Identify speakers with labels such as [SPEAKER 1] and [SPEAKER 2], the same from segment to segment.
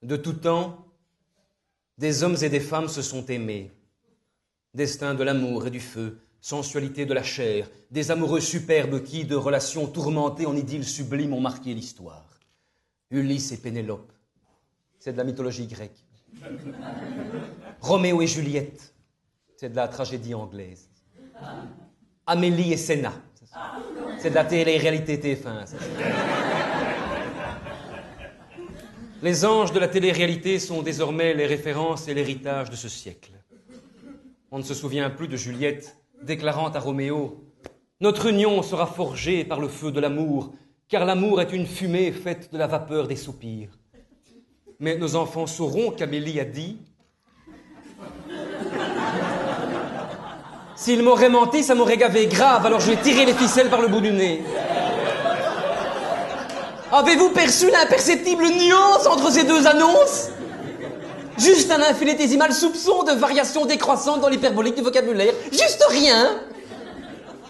[SPEAKER 1] De tout temps, des hommes et des femmes se sont aimés. Destin de l'amour et du feu, sensualité de la chair, des amoureux superbes qui, de relations tourmentées en idylles sublimes, ont marqué l'histoire. Ulysse et Pénélope, c'est de la mythologie grecque. Roméo et Juliette, c'est de la tragédie anglaise. Amélie et Sénat, c'est de la télé-réalité TF1. Les anges de la télé-réalité sont désormais les références et l'héritage de ce siècle. On ne se souvient plus de Juliette déclarant à Roméo « Notre union sera forgée par le feu de l'amour, car l'amour est une fumée faite de la vapeur des soupirs. » Mais nos enfants sauront qu'Amélie a dit « S'il m'aurait menti, ça m'aurait gavé grave, alors je vais tirer les ficelles par le bout du nez. » Avez-vous perçu l'imperceptible nuance entre ces deux annonces? Juste un infinitésimal soupçon de variation décroissante dans l'hyperbolique du vocabulaire. Juste rien.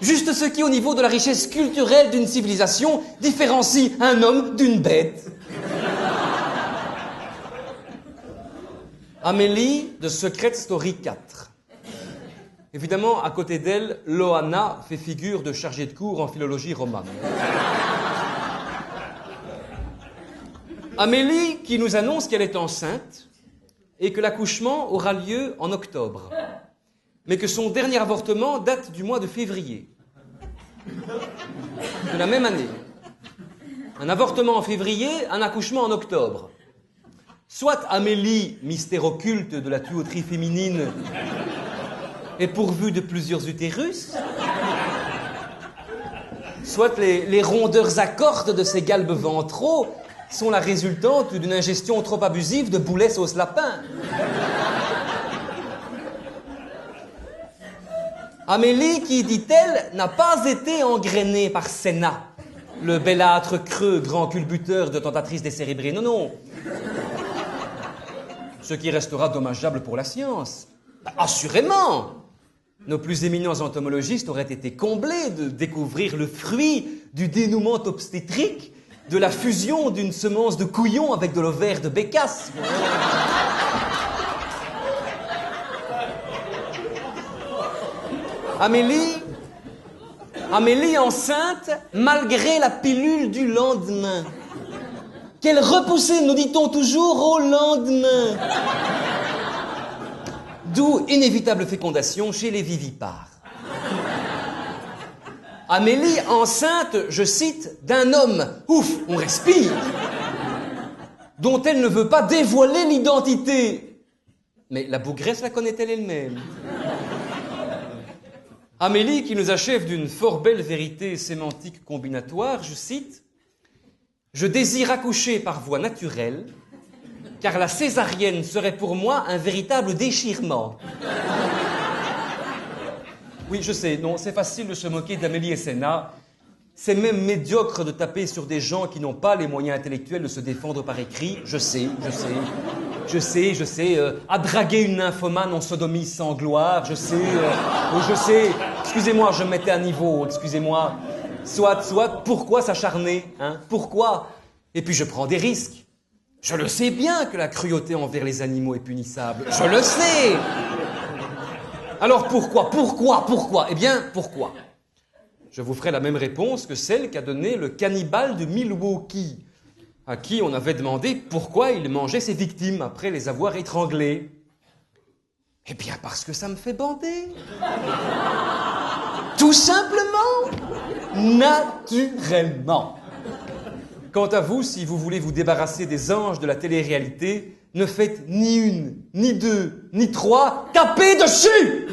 [SPEAKER 1] Juste ce qui, au niveau de la richesse culturelle d'une civilisation, différencie un homme d'une bête. Amélie de Secret Story 4. Évidemment, à côté d'elle, Loana fait figure de chargée de cours en philologie romane. Amélie qui nous annonce qu'elle est enceinte et que l'accouchement aura lieu en octobre, mais que son dernier avortement date du mois de février de la même année. Un avortement en février, un accouchement en octobre. Soit Amélie, mystère occulte de la tuyauterie féminine, est pourvue de plusieurs utérus, soit les rondeurs accordes de ses galbes ventraux sont la résultante d'une ingestion trop abusive de boulet sauce lapin. Amélie, qui, dit-elle, n'a pas été engrainée par Sénat, le bellâtre creux, grand culbuteur de tentatrice décérébrée. Non, non. Ce qui restera dommageable pour la science. Assurément. Nos plus éminents entomologistes auraient été comblés de découvrir le fruit du dénouement obstétrique de la fusion d'une semence de couillon avec de l'ovaire de bécasse. Amélie enceinte, malgré la pilule du lendemain. Qu'elle repoussait, nous dit-on toujours, au lendemain. D'où inévitable fécondation chez les vivipares. Amélie enceinte, je cite, d'un homme, ouf, on respire, dont elle ne veut pas dévoiler l'identité. Mais la bougresse la connaît-elle elle-même? Amélie qui nous achève d'une fort belle vérité sémantique combinatoire, je cite, « Je désire accoucher par voie naturelle, car la césarienne serait pour moi un véritable déchirement. » Oui, je sais, non, c'est facile de se moquer d'Amélie et Sénat. C'est même médiocre de taper sur des gens qui n'ont pas les moyens intellectuels de se défendre par écrit. Je sais. À draguer une nymphomane en sodomie sans gloire, je sais. Excusez-moi, je me mettais à niveau, excusez-moi. Soit, pourquoi s'acharner, hein? Pourquoi? Et puis je prends des risques. Je le sais bien que la cruauté envers les animaux est punissable. Je le sais. Alors pourquoi? Eh bien, pourquoi? Je vous ferai la même réponse que celle qu'a donnée le cannibale de Milwaukee, à qui on avait demandé pourquoi il mangeait ses victimes après les avoir étranglées. Eh bien, parce que ça me fait bander. Tout simplement. Naturellement. Quant à vous, si vous voulez vous débarrasser des anges de la télé-réalité, ne faites ni une, ni deux, ni trois, tapez dessus!